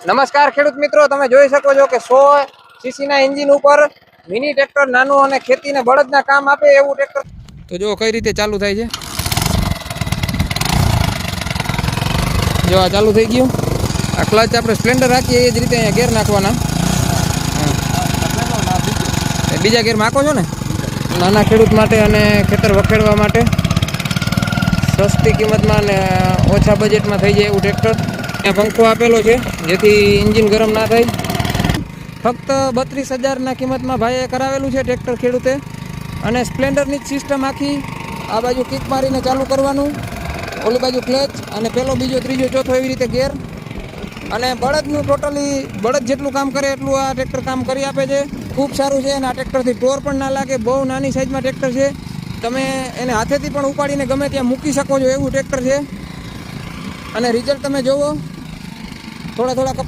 નમસ્કાર ખેડૂત મિત્રો, તમે જોઈ શકો છો કે 100 સીસીના એન્જિન ઉપર મિની ટ્રેક્ટર નાનું અને ખેતીને બળદના કામ આપે એવું ટ્રેક્ટર. તો જો કઈ રીતે ચાલુ થાય છે. જો આ ચાલુ થઈ ગયું. આ ક્લચ આપણે સ્પ્લેન્ડર રાખીએ એ જ રીતે અહીંયા ગેર નાખવાના. બીજા ગેર નાખો છો ને નાના ખેડૂત માટે અને ખેતર વખેડવા માટે સસ્તી કિંમતમાં અને ઓછા બજેટમાં થઈ જાય એવું ટ્રેક્ટર. પંખો આપેલો છે જેથી એન્જિન ગરમ ના થાય. ફક્ત 32,000ના કિંમતમાં ભાઈએ કરાવેલું છે ટ્રેક્ટર ખેડૂતે. અને સ્પ્લેન્ડરની જ સિસ્ટમ આખી. આ બાજુ કિક મારીને ચાલુ કરવાનું, ઓલી બાજુ ક્લચ અને પેલો બીજો ત્રીજો ચોથો એવી રીતે ગેર. અને બળદનું ટોટલી બળદ જેટલું કામ કરે એટલું આ ટ્રેક્ટર કામ કરી આપે છે. ખૂબ સારું છે અને આ ટ્રેક્ટરથી ટોર પણ ના લાગે. બહુ નાની સાઇઝમાં ટ્રેક્ટર છે. તમે એને હાથેથી પણ ઉપાડીને ગમે ત્યાં મૂકી શકો છો એવું ટ્રેક્ટર છે. અને રિઝલ્ટ તમે જુઓ. થોડા